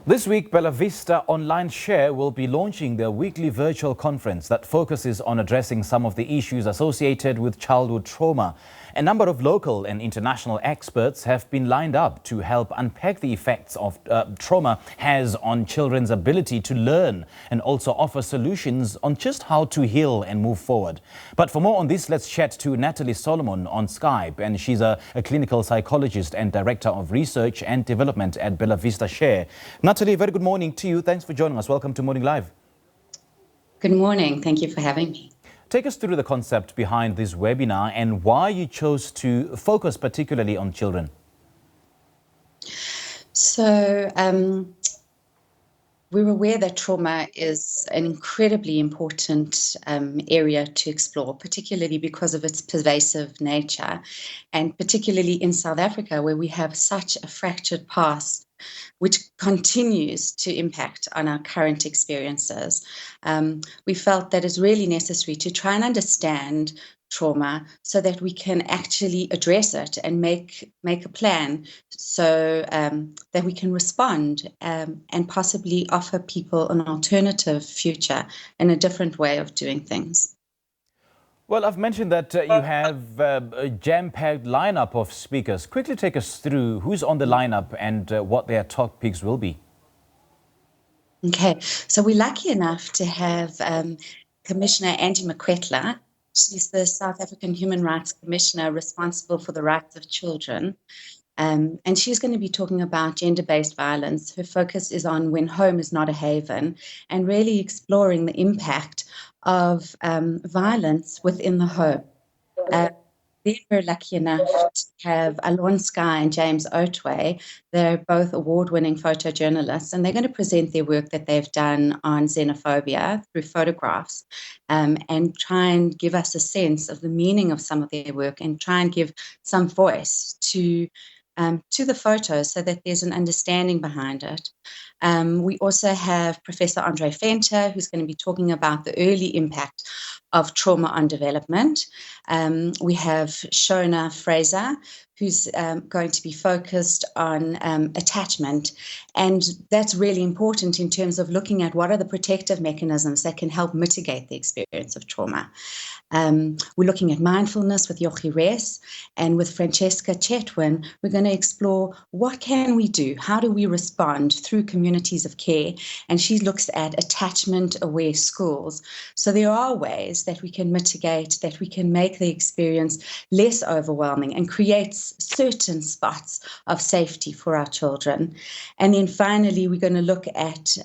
This week, Bellavista Online SHARE will be launching their weekly virtual conference that focuses on addressing some of the issues associated with childhood trauma. A number of local and international experts have been lined up to help unpack the effects of trauma has on children's ability to learn and also offer solutions on just how to heal and move forward. But for more on this, let's chat to Natalie Solomon on Skype. And she's a clinical psychologist and director of research and development at Bellavista S.H.A.R.E. Natalie, very good morning to you. Thanks for joining us. Welcome to Morning Live. Good morning. Thank you for having me. Take us through the concept behind this webinar and why you chose to focus particularly on children. So we're aware that trauma is an incredibly important area to explore, particularly because of its pervasive nature, and particularly in South Africa, where we have such a fractured past, which continues to impact on our current experiences. We felt that it's really necessary to try and understand trauma so that we can actually address it and make a plan so that we can respond and possibly offer people an alternative future and a different way of doing things. Well, I've mentioned that you have a jam-packed lineup of speakers. Quickly take us through who's on the lineup and what their topics will be. Okay, so we're lucky enough to have Commissioner Angie Makwetla. She's the South African Human Rights Commissioner responsible for the rights of children. And she's going to be talking about gender-based violence. Her focus is on when home is not a haven and really exploring the impact of violence within the home. Then we're lucky enough to have Alon Sky and James Otway. They're both award-winning photojournalists, and they're going to present their work that they've done on xenophobia through photographs and try and give us a sense of the meaning of some of their work and try and give some voice to the photos so that there's an understanding behind it. We also have Professor Andre Venter, who's going to be talking about the early impact of trauma on development. We have Shona Fraser, who's going to be focused on attachment. And that's really important in terms of looking at what are the protective mechanisms that can help mitigate the experience of trauma. We're looking at mindfulness with Yochi Res, and with Francesca Chetwin, we're going to explore what can we do? How do we respond through communities of care? And she looks at attachment-aware schools. So there are ways that we can mitigate, that we can make the experience less overwhelming and create certain spots of safety for our children. And then finally, we're going to look at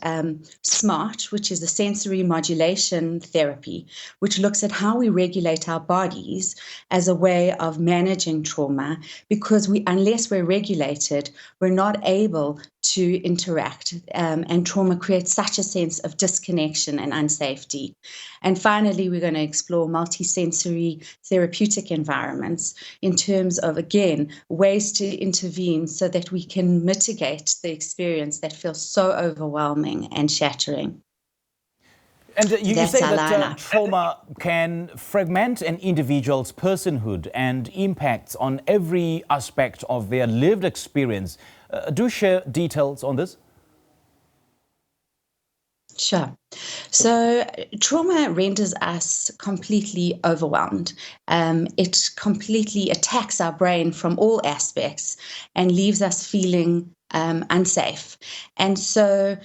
SMART, which is a sensory modulation therapy, which looks at how we regulate our bodies as a way of managing trauma, because unless we're regulated, we're not able to interact, and trauma creates such a sense of disconnection and unsafety. And finally, we're going to explore multisensory therapeutic environments in terms of, again, ways to intervene so that we can mitigate the experience that feels so overwhelming and shattering. And you say that trauma can fragment an individual's personhood and impacts on every aspect of their lived experience. Do share details on this. Sure. So trauma renders us completely overwhelmed. It completely attacks our brain from all aspects and leaves us feeling unsafe. And so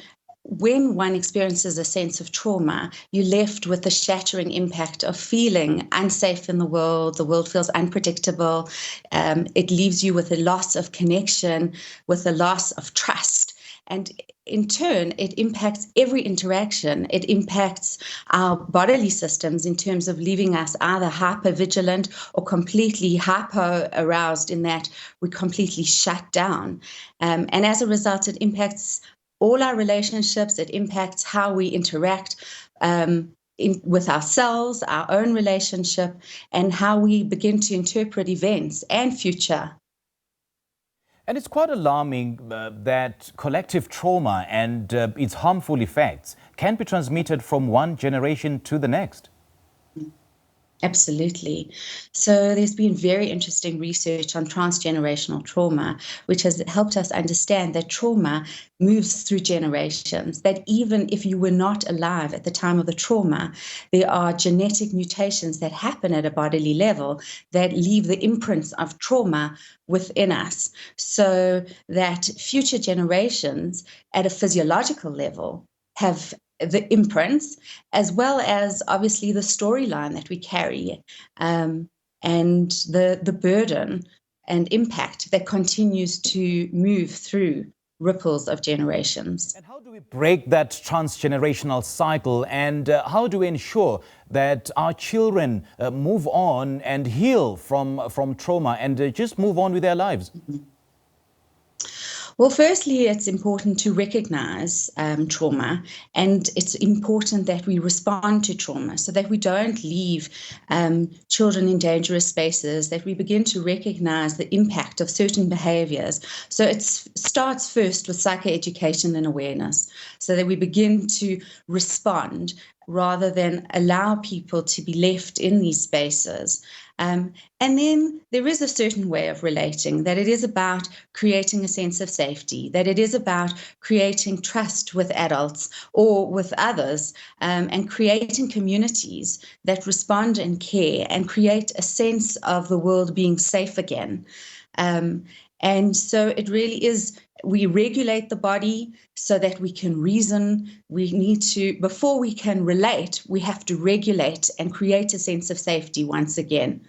when one experiences a sense of trauma, you're left with the shattering impact of feeling unsafe in the world feels unpredictable, it leaves you with a loss of connection, with a loss of trust. And in turn, it impacts every interaction. It impacts our bodily systems in terms of leaving us either hyper-vigilant or completely hyper-aroused in that we completely shut down. And as a result, it impacts all our relationships. It impacts how we interact with ourselves, our own relationship, and how we begin to interpret events and future. And it's quite alarming that collective trauma and its harmful effects can be transmitted from one generation to the next. Absolutely. So there's been very interesting research on transgenerational trauma, which has helped us understand that trauma moves through generations, that even if you were not alive at the time of the trauma, there are genetic mutations that happen at a bodily level that leave the imprints of trauma within us, so that future generations at a physiological level have the imprints, as well as obviously the storyline that we carry, and the burden and impact that continues to move through ripples of generations. And how do we break that transgenerational cycle, and how do we ensure that our children move on and heal from trauma and just move on with their lives? Well, firstly, it's important to recognize trauma, and it's important that we respond to trauma so that we don't leave children in dangerous spaces, that we begin to recognize the impact of certain behaviors. So it starts first with psychoeducation and awareness, so that we begin to respond rather than allow people to be left in these spaces. And then there is a certain way of relating, that it is about creating a sense of safety, that it is about creating trust with adults or with others, and creating communities that respond and care and create a sense of the world being safe again. And so it really is, we regulate the body so that we can reason. We need to, before we can relate, we have to regulate and create a sense of safety once again.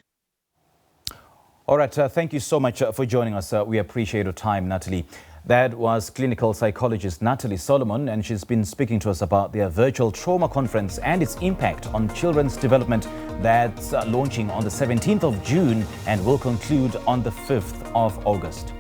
All right, thank you so much for joining us. We appreciate your time, Natalie. That was clinical psychologist Natalie Solomon, and she's been speaking to us about their virtual trauma conference and its impact on children's development that's launching on the 17th of June and will conclude on the 5th of August.